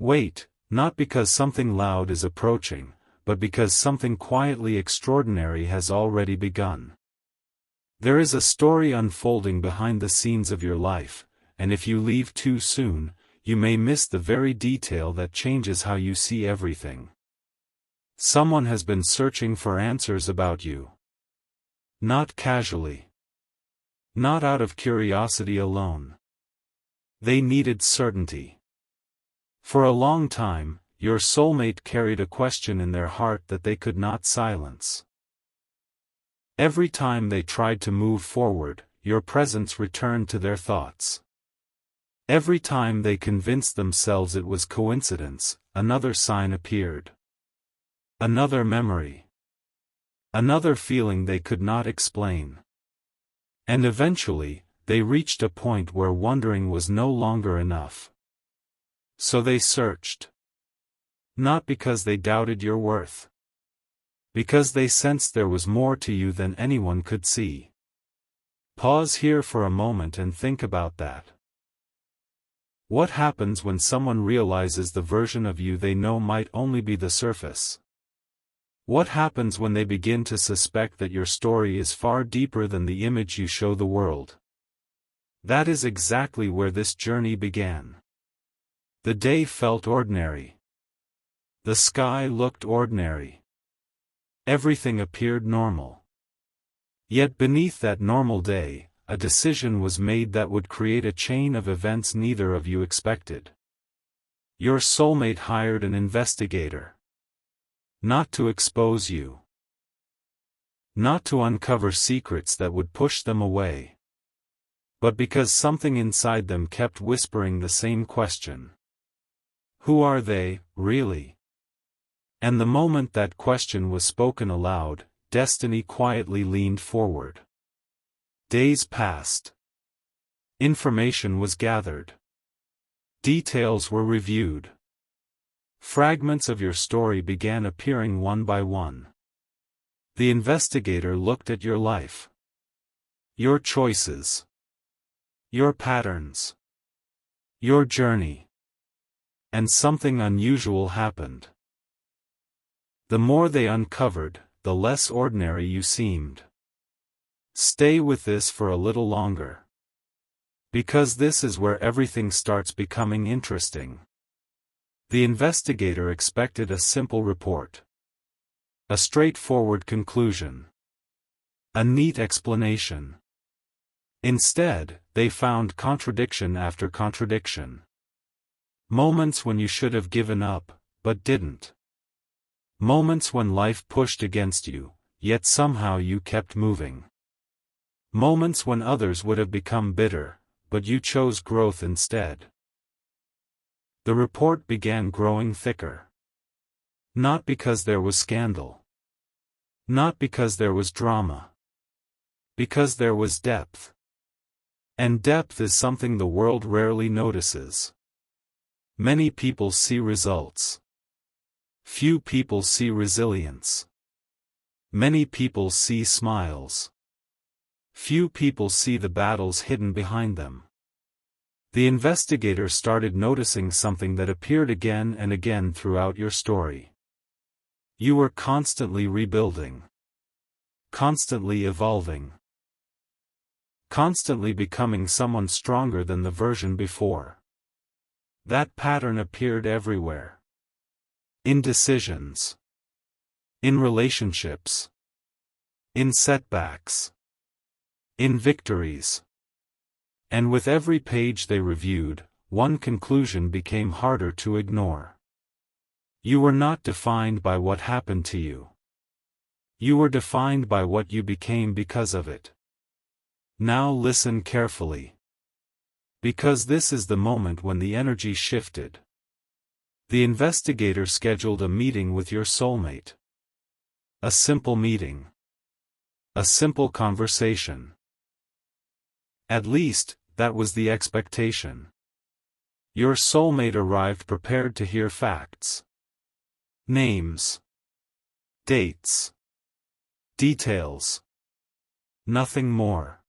Wait, not because something loud is approaching, but because something quietly extraordinary has already begun. There is a story unfolding behind the scenes of your life, and if you leave too soon, you may miss the very detail that changes how you see everything. Someone has been searching for answers about you. Not casually. Not out of curiosity alone. They needed certainty. For a long time, your soulmate carried a question in their heart that they could not silence. Every time they tried to move forward, your presence returned to their thoughts. Every time they convinced themselves it was coincidence, another sign appeared. Another memory. Another feeling they could not explain. And eventually, they reached a point where wondering was no longer enough. So they searched. Not because they doubted your worth. Because they sensed there was more to you than anyone could see. Pause here for a moment and think about that. What happens when someone realizes the version of you they know might only be the surface? What happens when they begin to suspect that your story is far deeper than the image you show the world? That is exactly where this journey began. The day felt ordinary. The sky looked ordinary. Everything appeared normal. Yet beneath that normal day, a decision was made that would create a chain of events neither of you expected. Your soulmate hired an investigator. Not to expose you. Not to uncover secrets that would push them away. But because something inside them kept whispering the same question. Who are they, really? And the moment that question was spoken aloud, destiny quietly leaned forward. Days passed. Information was gathered. Details were reviewed. Fragments of your story began appearing one by one. The investigator looked at your life. Your choices. Your patterns. Your journey. And something unusual happened. The more they uncovered, the less ordinary you seemed. Stay with this for a little longer. Because this is where everything starts becoming interesting. The investigator expected a simple report. A straightforward conclusion. A neat explanation. Instead, they found contradiction after contradiction. Moments when you should have given up, but didn't. Moments when life pushed against you, yet somehow you kept moving. Moments when others would have become bitter, but you chose growth instead. The report began growing thicker. Not because there was scandal. Not because there was drama. Because there was depth. And depth is something the world rarely notices. Many people see results. Few people see resilience. Many people see smiles. Few people see the battles hidden behind them. The investigator started noticing something that appeared again and again throughout your story. You were constantly rebuilding. Constantly evolving. Constantly becoming someone stronger than the version before. That pattern appeared everywhere. In decisions. In relationships. In setbacks. In victories. And with every page they reviewed, one conclusion became harder to ignore. You were not defined by what happened to you. You were defined by what you became because of it. Now listen carefully. Because this is the moment when the energy shifted. The investigator scheduled a meeting with your soulmate. A simple meeting. A simple conversation. At least, that was the expectation. Your soulmate arrived prepared to hear facts. Names. Dates. Details. Nothing more.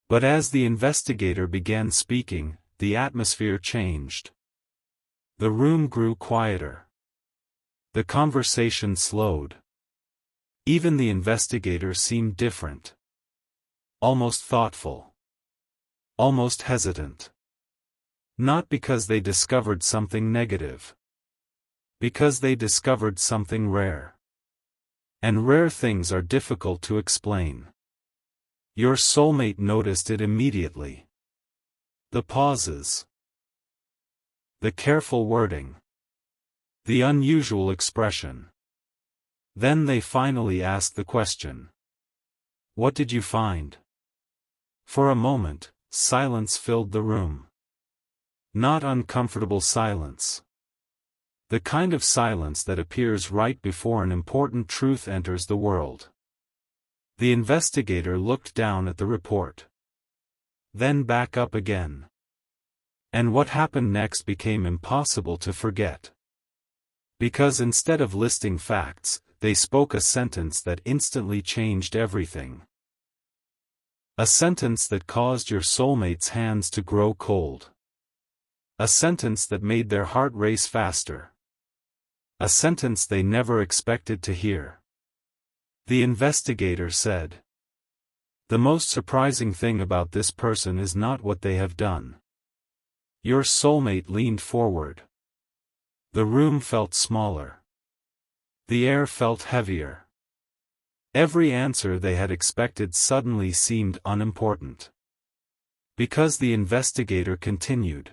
But as the investigator began speaking, the atmosphere changed. The room grew quieter. The conversation slowed. Even the investigator seemed different. Almost thoughtful. Almost hesitant. Not because they discovered something negative. Because they discovered something rare. And rare things are difficult to explain. Your soulmate noticed it immediately. The pauses. The careful wording. The unusual expression. Then they finally asked the question. What did you find? For a moment, silence filled the room. Not uncomfortable silence. The kind of silence that appears right before an important truth enters the world. The investigator looked down at the report. Then back up again. And what happened next became impossible to forget. Because instead of listing facts, they spoke a sentence that instantly changed everything. A sentence that caused your soulmate's hands to grow cold. A sentence that made their heart race faster. A sentence they never expected to hear. The investigator said. The most surprising thing about this person is not what they have done. Your soulmate leaned forward. The room felt smaller. The air felt heavier. Every answer they had expected suddenly seemed unimportant. Because the investigator continued.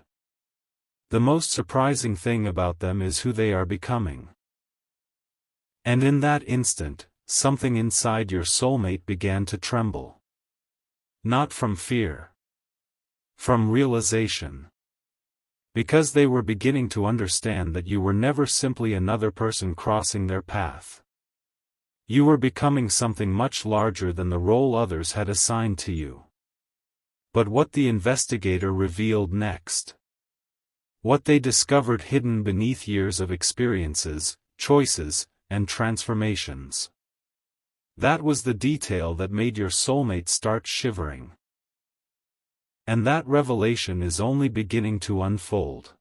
The most surprising thing about them is who they are becoming. And in that instant, something inside your soulmate began to tremble. Not from fear. From realization. Because they were beginning to understand that you were never simply another person crossing their path. You were becoming something much larger than the role others had assigned to you. But what the investigator revealed next. What they discovered hidden beneath years of experiences, choices, and transformations. That was the detail that made your soulmate start shivering. And that revelation is only beginning to unfold.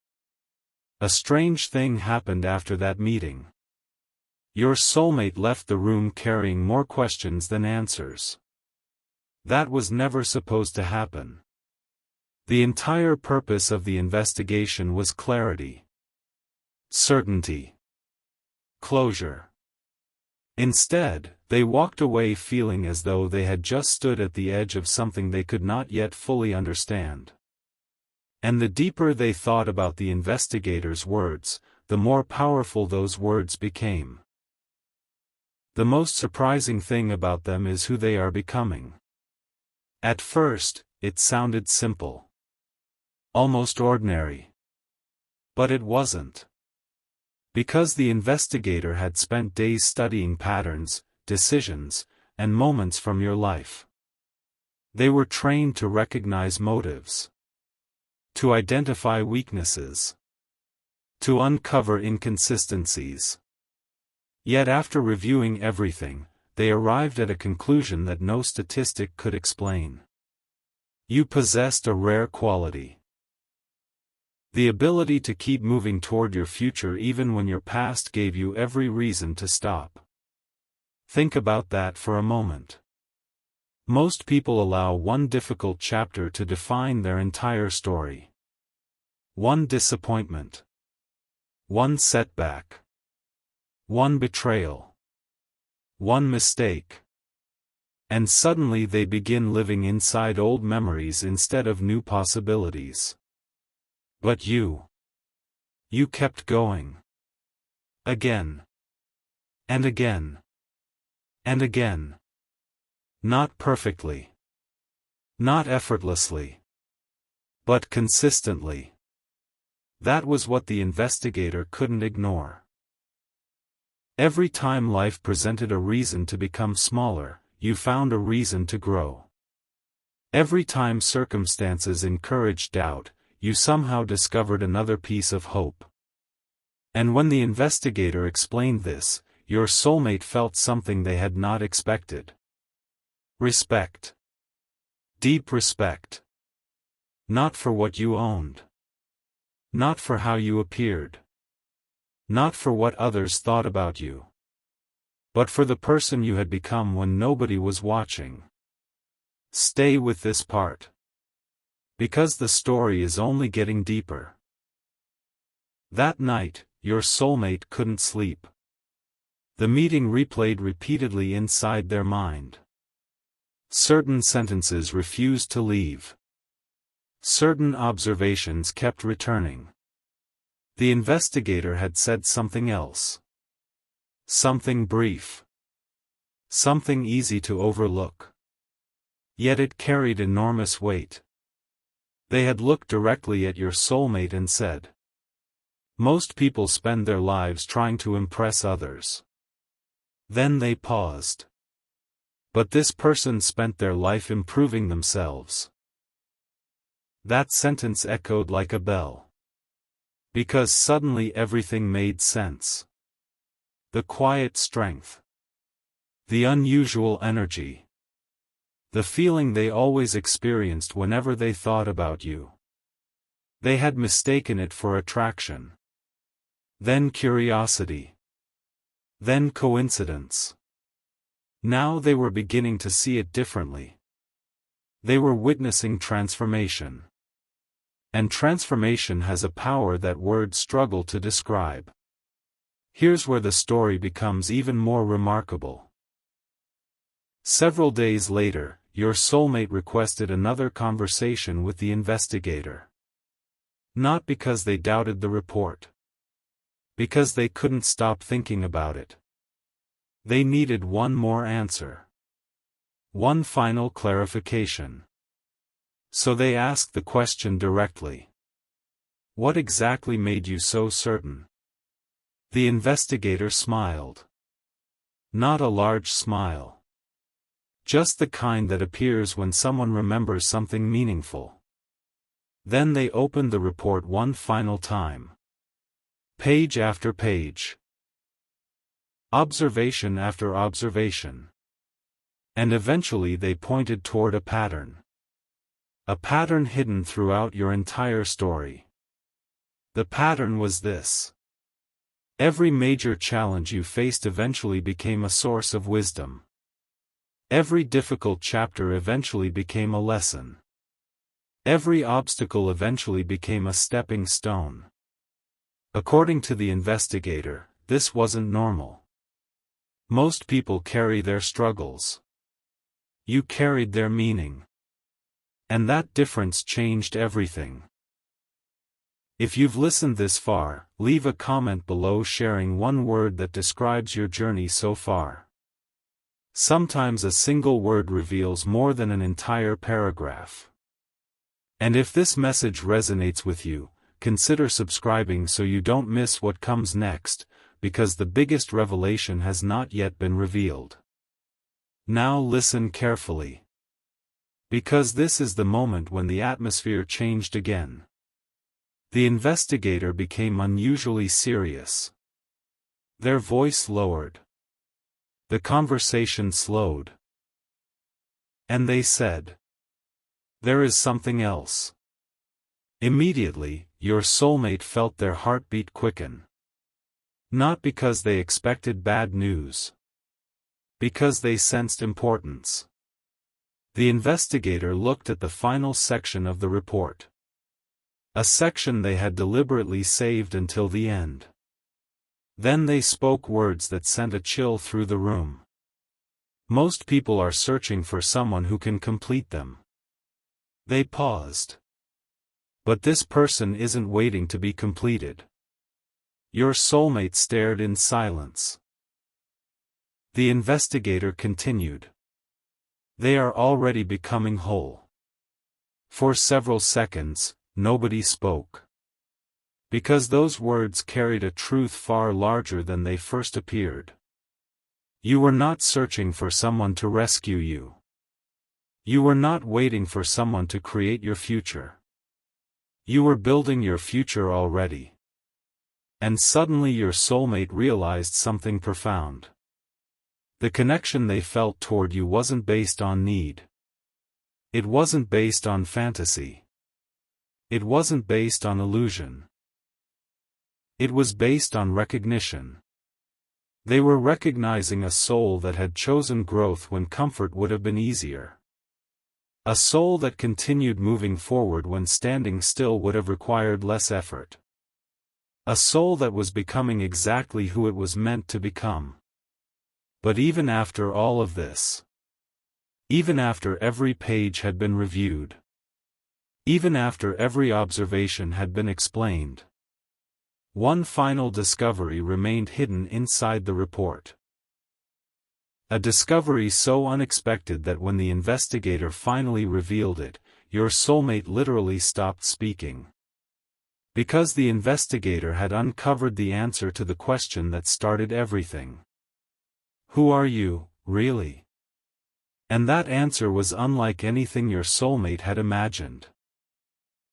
A strange thing happened after that meeting. Your soulmate left the room carrying more questions than answers. That was never supposed to happen. The entire purpose of the investigation was clarity. Certainty. Closure. Instead, they walked away feeling as though they had just stood at the edge of something they could not yet fully understand. And the deeper they thought about the investigator's words, the more powerful those words became. The most surprising thing about them is who they are becoming. At first, it sounded simple. Almost ordinary. But it wasn't. Because the investigator had spent days studying patterns, decisions, and moments from your life. They were trained to recognize motives. To identify weaknesses. To uncover inconsistencies. Yet after reviewing everything, they arrived at a conclusion that no statistic could explain. You possessed a rare quality. The ability to keep moving toward your future even when your past gave you every reason to stop. Think about that for a moment. Most people allow one difficult chapter to define their entire story. One disappointment. One setback. One betrayal. One mistake. And suddenly they begin living inside old memories instead of new possibilities. But you kept going. Again. And again. And again. Not perfectly. Not effortlessly. But consistently. That was what the investigator couldn't ignore. Every time life presented a reason to become smaller, you found a reason to grow. Every time circumstances encouraged doubt, you somehow discovered another piece of hope. And when the investigator explained this, your soulmate felt something they had not expected. Respect. Deep respect. Not for what you owned. Not for how you appeared. Not for what others thought about you. But for the person you had become when nobody was watching. Stay with this part. Because the story is only getting deeper. That night, your soulmate couldn't sleep. The meeting replayed repeatedly inside their mind. Certain sentences refused to leave. Certain observations kept returning. The investigator had said something else. Something brief. Something easy to overlook. Yet it carried enormous weight. They had looked directly at your soulmate and said, "Most people spend their lives trying to impress others." Then they paused. But this person spent their life improving themselves. That sentence echoed like a bell. Because suddenly everything made sense. The quiet strength. The unusual energy. The feeling they always experienced whenever they thought about you. They had mistaken it for attraction. Then curiosity. Then coincidence. Now they were beginning to see it differently. They were witnessing transformation. And transformation has a power that words struggle to describe. Here's where the story becomes even more remarkable. Several days later, your soulmate requested another conversation with the investigator. Not because they doubted the report. Because they couldn't stop thinking about it. They needed one more answer. One final clarification. So they asked the question directly. What exactly made you so certain? The investigator smiled. Not a large smile. Just the kind that appears when someone remembers something meaningful. Then they opened the report one final time. Page after page. Observation after observation. And eventually they pointed toward a pattern. A pattern hidden throughout your entire story. The pattern was this. Every major challenge you faced eventually became a source of wisdom. Every difficult chapter eventually became a lesson. Every obstacle eventually became a stepping stone. According to the investigator, this wasn't normal. Most people carry their struggles. You carried their meaning. And that difference changed everything. If you've listened this far, leave a comment below sharing one word that describes your journey so far. Sometimes a single word reveals more than an entire paragraph. And if this message resonates with you, consider subscribing so you don't miss what comes next, because the biggest revelation has not yet been revealed. Now listen carefully. Because this is the moment when the atmosphere changed again. The investigator became unusually serious. Their voice lowered. The conversation slowed. And they said, "There is something else." Immediately, your soulmate felt their heartbeat quicken. Not because they expected bad news. Because they sensed importance. The investigator looked at the final section of the report. A section they had deliberately saved until the end. Then they spoke words that sent a chill through the room. Most people are searching for someone who can complete them. They paused. But this person isn't waiting to be completed. Your soulmate stared in silence. The investigator continued. They are already becoming whole. For several seconds, nobody spoke. Because those words carried a truth far larger than they first appeared. You were not searching for someone to rescue you. You were not waiting for someone to create your future. You were building your future already. And suddenly your soulmate realized something profound. The connection they felt toward you wasn't based on need. It wasn't based on fantasy. It wasn't based on illusion. It was based on recognition. They were recognizing a soul that had chosen growth when comfort would have been easier. A soul that continued moving forward when standing still would have required less effort. A soul that was becoming exactly who it was meant to become. But even after all of this, even after every page had been reviewed, even after every observation had been explained, one final discovery remained hidden inside the report. A discovery so unexpected that when the investigator finally revealed it, your soulmate literally stopped speaking. Because the investigator had uncovered the answer to the question that started everything. Who are you, really? And that answer was unlike anything your soulmate had imagined.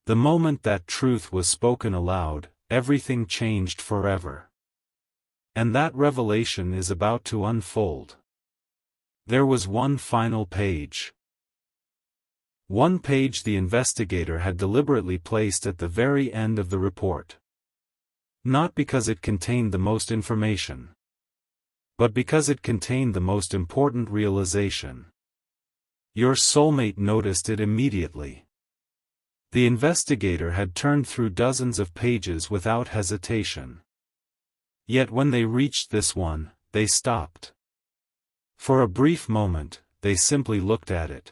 The moment that truth was spoken aloud, everything changed forever. And that revelation is about to unfold. There was one final page. One page the investigator had deliberately placed at the very end of the report. Not because it contained the most information, but because it contained the most important realization. Your soulmate noticed it immediately. The investigator had turned through dozens of pages without hesitation. Yet when they reached this one, they stopped. For a brief moment, they simply looked at it.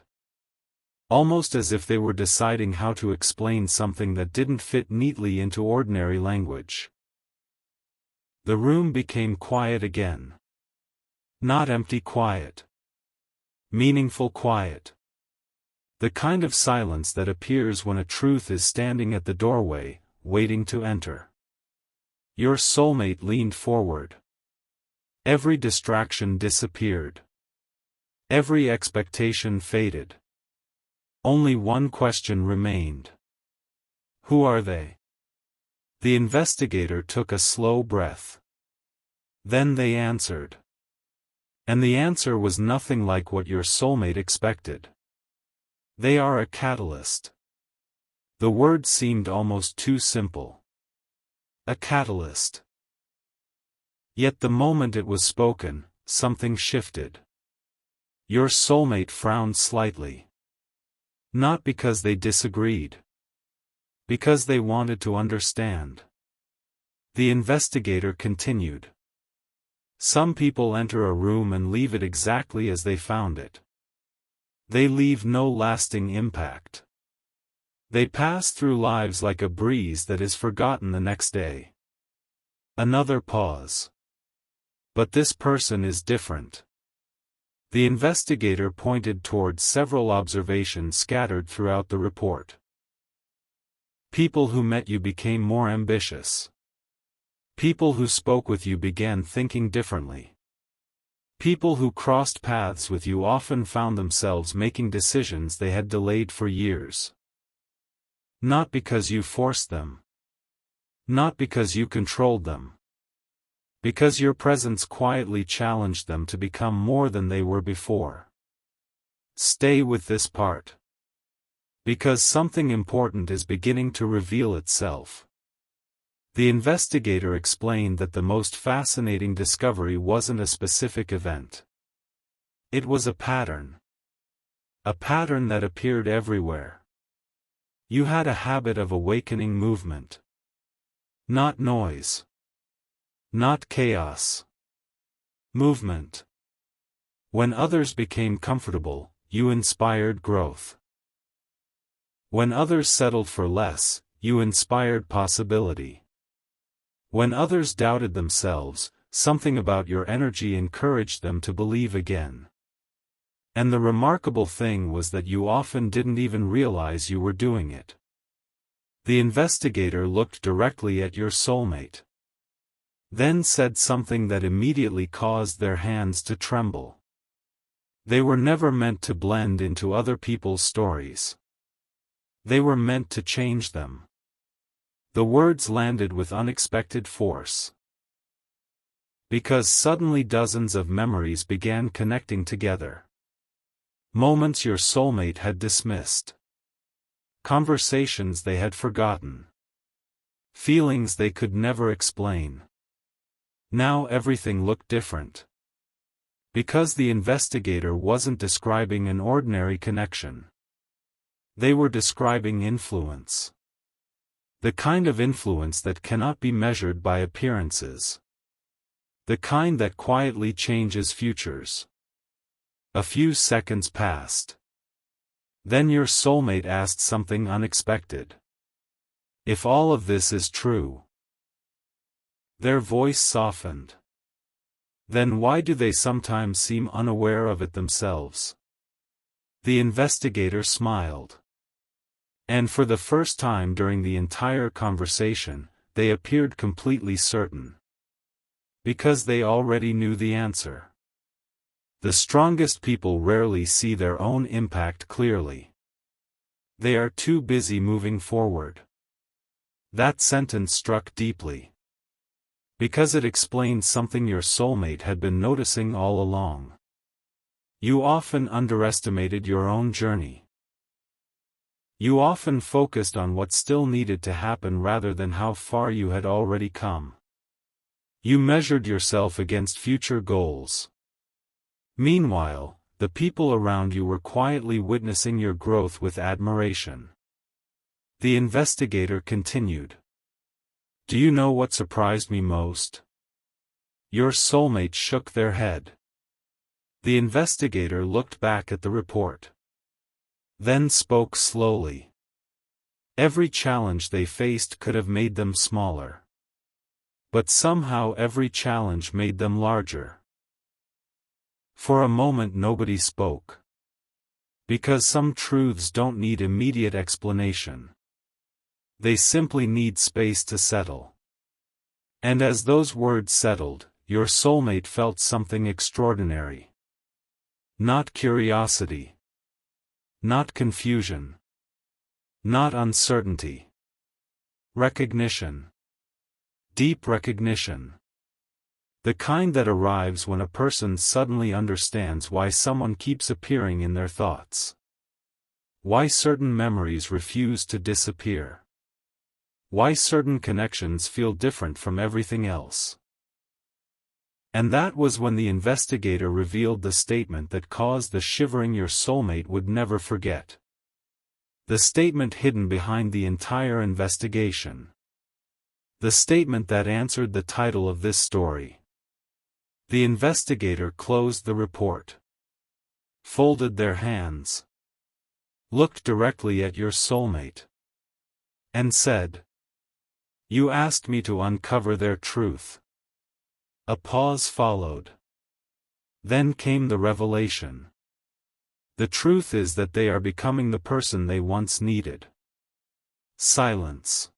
Almost as if they were deciding how to explain something that didn't fit neatly into ordinary language. The room became quiet again. Not empty quiet. Meaningful quiet. The kind of silence that appears when a truth is standing at the doorway, waiting to enter. Your soulmate leaned forward. Every distraction disappeared. Every expectation faded. Only one question remained. Who are they? The investigator took a slow breath. Then they answered. And the answer was nothing like what your soulmate expected. They are a catalyst. The word seemed almost too simple. A catalyst. Yet the moment it was spoken, something shifted. Your soulmate frowned slightly. Not because they disagreed. Because they wanted to understand. The investigator continued. Some people enter a room and leave it exactly as they found it. They leave no lasting impact. They pass through lives like a breeze that is forgotten the next day. Another pause. But this person is different. The investigator pointed towards several observations scattered throughout the report. People who met you became more ambitious. People who spoke with you began thinking differently. People who crossed paths with you often found themselves making decisions they had delayed for years. Not because you forced them. Not because you controlled them. Because your presence quietly challenged them to become more than they were before. Stay with this part. Because something important is beginning to reveal itself. The investigator explained that the most fascinating discovery wasn't a specific event. It was a pattern. A pattern that appeared everywhere. You had a habit of awakening movement. Not noise. Not chaos. Movement. When others became comfortable, you inspired growth. When others settled for less, you inspired possibility. When others doubted themselves, something about your energy encouraged them to believe again. And the remarkable thing was that you often didn't even realize you were doing it. The investigator looked directly at your soulmate. Then said something that immediately caused their hands to tremble. They were never meant to blend into other people's stories. They were meant to change them. The words landed with unexpected force. Because suddenly dozens of memories began connecting together. Moments your soulmate had dismissed. Conversations they had forgotten. Feelings they could never explain. Now everything looked different. Because the investigator wasn't describing an ordinary connection. They were describing influence. The kind of influence that cannot be measured by appearances. The kind that quietly changes futures. A few seconds passed. Then your soulmate asked something unexpected. If all of this is true. Their voice softened. Then why do they sometimes seem unaware of it themselves? The investigator smiled. And for the first time during the entire conversation, they appeared completely certain. Because they already knew the answer. The strongest people rarely see their own impact clearly. They are too busy moving forward. That sentence struck deeply. Because it explained something your soulmate had been noticing all along. You often underestimated your own journey. You often focused on what still needed to happen rather than how far you had already come. You measured yourself against future goals. Meanwhile, the people around you were quietly witnessing your growth with admiration. The investigator continued. Do you know what surprised me most? Your soulmate shook their head. The investigator looked back at the report. Then spoke slowly. Every challenge they faced could have made them smaller. But somehow every challenge made them larger. For a moment nobody spoke. Because some truths don't need immediate explanation. They simply need space to settle. And as those words settled, your soulmate felt something extraordinary. Not curiosity. Not confusion. Not uncertainty. Recognition. Deep recognition. The kind that arrives when a person suddenly understands why someone keeps appearing in their thoughts. Why certain memories refuse to disappear. Why certain connections feel different from everything else. And that was when the investigator revealed the statement that caused the shivering your soulmate would never forget. The statement hidden behind the entire investigation. The statement that answered the title of this story. The investigator closed the report. Folded their hands. Looked directly at your soulmate. And said, "You asked me to uncover their truth." A pause followed. Then came the revelation. The truth is that they are becoming the person they once needed. Silence.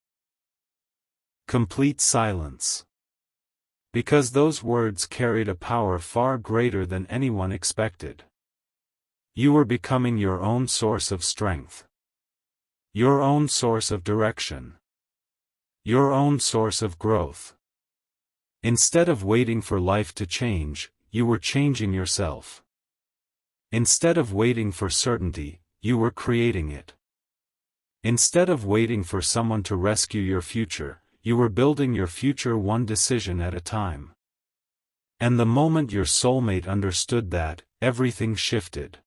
Complete silence. Because those words carried a power far greater than anyone expected. You were becoming your own source of strength. Your own source of direction. Your own source of growth. Instead of waiting for life to change, you were changing yourself. Instead of waiting for certainty, you were creating it. Instead of waiting for someone to rescue your future, you were building your future one decision at a time. And the moment your soulmate understood that, everything shifted.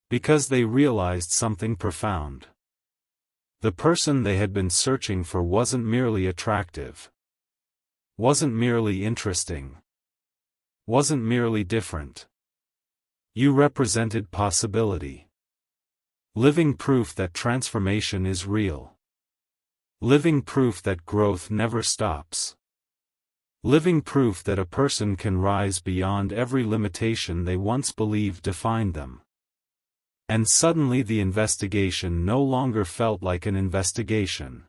Because they realized something profound. The person they had been searching for wasn't merely attractive. Wasn't merely interesting. Wasn't merely different. You represented possibility. Living proof that transformation is real. Living proof that growth never stops. Living proof that a person can rise beyond every limitation they once believed defined them. And suddenly the investigation no longer felt like an investigation.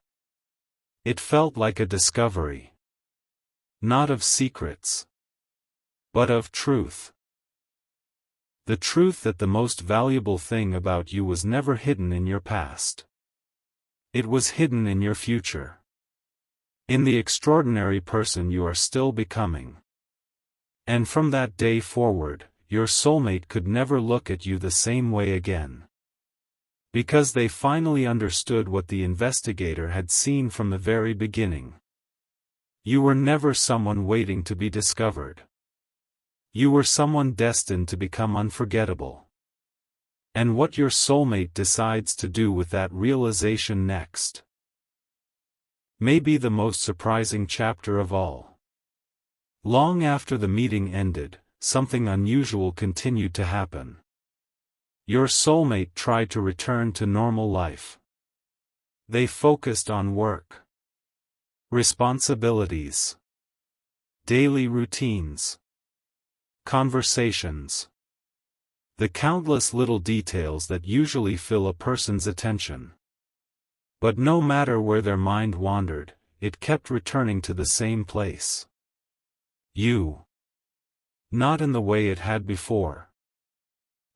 It felt like a discovery. Not of secrets. But of truth. The truth that the most valuable thing about you was never hidden in your past. It was hidden in your future. In the extraordinary person you are still becoming. And from that day forward, your soulmate could never look at you the same way again. Because they finally understood what the investigator had seen from the very beginning. You were never someone waiting to be discovered. You were someone destined to become unforgettable. And what your soulmate decides to do with that realization next may be the most surprising chapter of all. Long after the meeting ended, something unusual continued to happen. Your soulmate tried to return to normal life. They focused on work, responsibilities, daily routines, conversations, the countless little details that usually fill a person's attention. But no matter where their mind wandered, it kept returning to the same place. You. Not in the way it had before.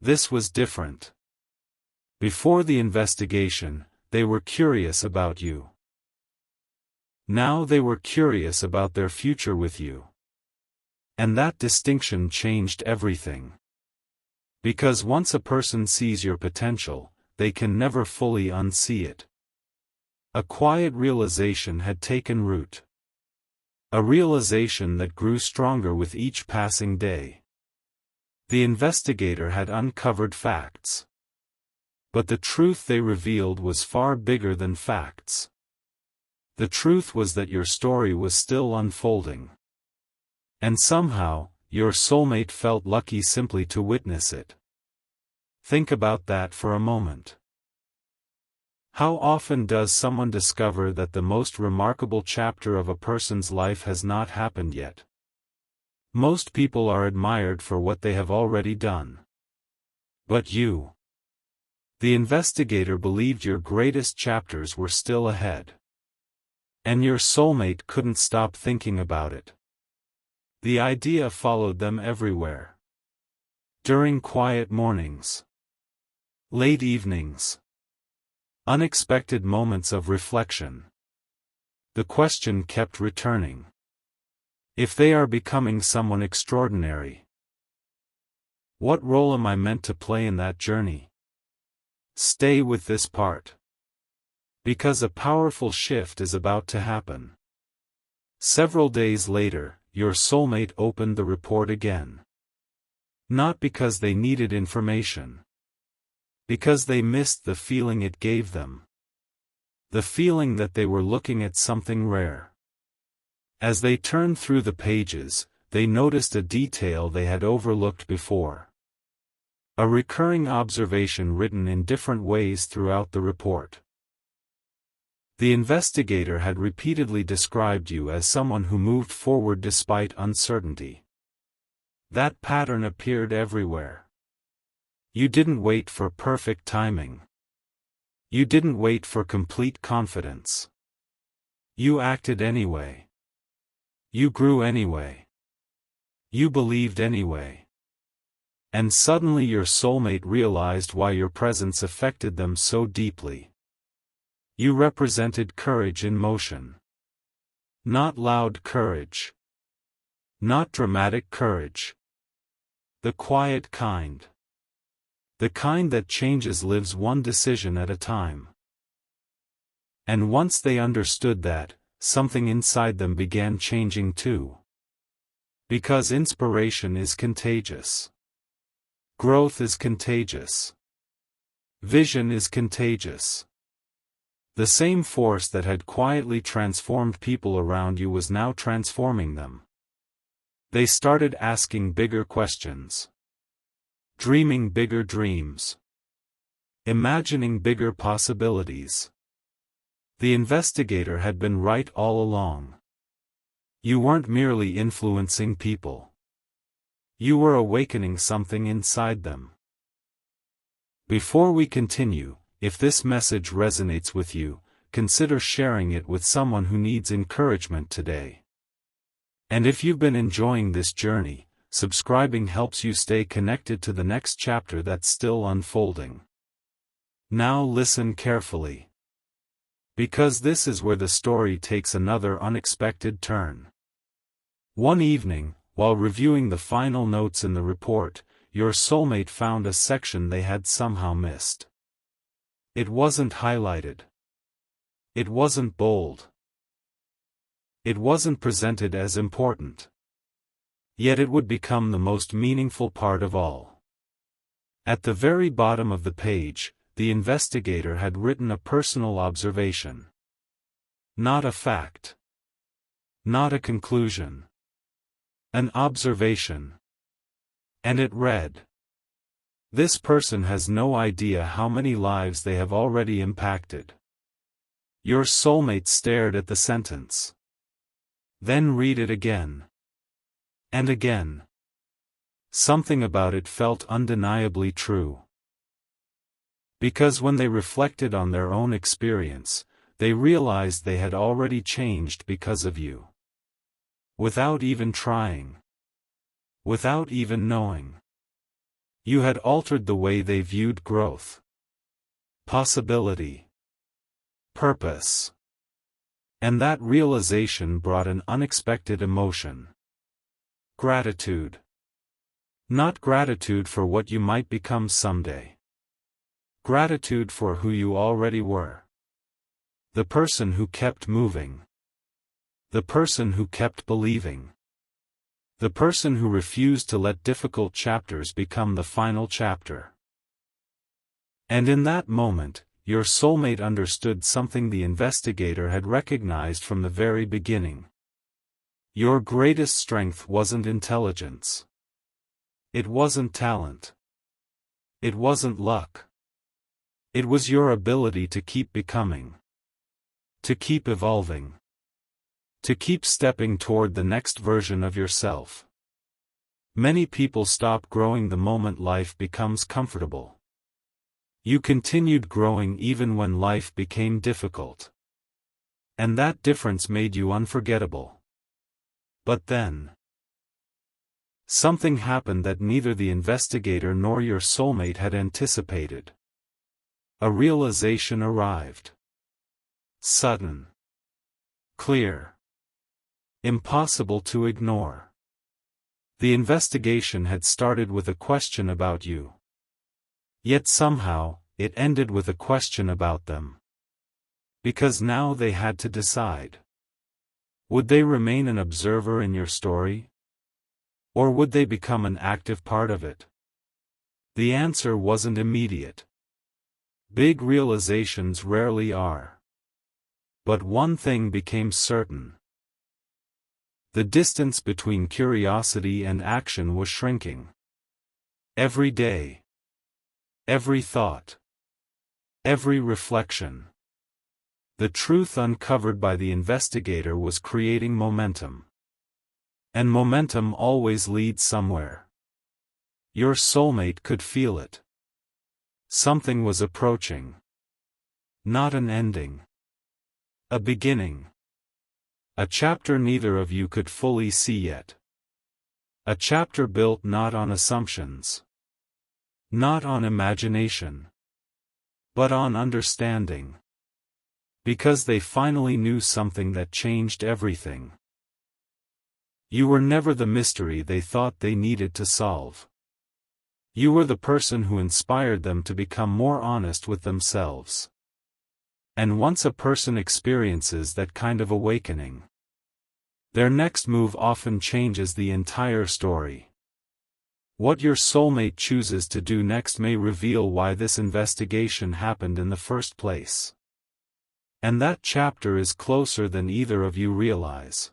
This was different. Before the investigation, they were curious about you. Now they were curious about their future with you. And that distinction changed everything. Because once a person sees your potential, they can never fully unsee it. A quiet realization had taken root. A realization that grew stronger with each passing day. The investigator had uncovered facts. But the truth they revealed was far bigger than facts. The truth was that your story was still unfolding. And somehow, your soulmate felt lucky simply to witness it. Think about that for a moment. How often does someone discover that the most remarkable chapter of a person's life has not happened yet? Most people are admired for what they have already done. But you. The investigator believed your greatest chapters were still ahead. And your soulmate couldn't stop thinking about it. The idea followed them everywhere. During quiet mornings. Late evenings. Unexpected moments of reflection. The question kept returning. If they are becoming someone extraordinary, what role am I meant to play in that journey? Stay with this part. Because a powerful shift is about to happen. Several days later, your soulmate opened the report again. Not because they needed information. Because they missed the feeling it gave them. The feeling that they were looking at something rare. As they turned through the pages, they noticed a detail they had overlooked before. A recurring observation written in different ways throughout the report. The investigator had repeatedly described you as someone who moved forward despite uncertainty. That pattern appeared everywhere. You didn't wait for perfect timing. You didn't wait for complete confidence. You acted anyway. You grew anyway. You believed anyway. And suddenly your soulmate realized why your presence affected them so deeply. You represented courage in motion. Not loud courage. Not dramatic courage. The quiet kind. The kind that changes lives one decision at a time. And once they understood that, something inside them began changing too. Because inspiration is contagious. Growth is contagious. Vision is contagious. The same force that had quietly transformed people around you was now transforming them. They started asking bigger questions. Dreaming bigger dreams. Imagining bigger possibilities. The investigator had been right all along. You weren't merely influencing people. You were awakening something inside them. Before we continue, if this message resonates with you, consider sharing it with someone who needs encouragement today. And if you've been enjoying this journey, subscribing helps you stay connected to the next chapter that's still unfolding. Now listen carefully. Because this is where the story takes another unexpected turn. One evening, while reviewing the final notes in the report, your soulmate found a section they had somehow missed. It wasn't highlighted. It wasn't bold. It wasn't presented as important. Yet it would become the most meaningful part of all. At the very bottom of the page, the investigator had written a personal observation. Not a fact. Not a conclusion. An observation. And it read: "This person has no idea how many lives they have already impacted." Your soulmate stared at the sentence. Then read it again. And again. Something about it felt undeniably true. Because when they reflected on their own experience, they realized they had already changed because of you. Without even trying. Without even knowing. You had altered the way they viewed growth. Possibility. Purpose. And that realization brought an unexpected emotion. Gratitude. Not gratitude for what you might become someday. Gratitude for who you already were. The person who kept moving. The person who kept believing. The person who refused to let difficult chapters become the final chapter. And in that moment, your soulmate understood something the investigator had recognized from the very beginning. Your greatest strength wasn't intelligence. It wasn't talent. It wasn't luck. It was your ability to keep becoming. To keep evolving. To keep stepping toward the next version of yourself. Many people stop growing the moment life becomes comfortable. You continued growing even when life became difficult. And that difference made you unforgettable. But then, something happened that neither the investigator nor your soulmate had anticipated. A realization arrived. Sudden. Clear. Impossible to ignore. The investigation had started with a question about you. Yet somehow, it ended with a question about them. Because now they had to decide. Would they remain an observer in your story? Or would they become an active part of it? The answer wasn't immediate. Big realizations rarely are. But one thing became certain. The distance between curiosity and action was shrinking. Every day. Every thought. Every reflection. The truth uncovered by the investigator was creating momentum. And momentum always leads somewhere. Your soulmate could feel it. Something was approaching. Not an ending. A beginning. A chapter neither of you could fully see yet. A chapter built not on assumptions. Not on imagination. But on understanding. Because they finally knew something that changed everything. You were never the mystery they thought they needed to solve. You were the person who inspired them to become more honest with themselves. And once a person experiences that kind of awakening, their next move often changes the entire story. What your soulmate chooses to do next may reveal why this investigation happened in the first place. And that chapter is closer than either of you realize.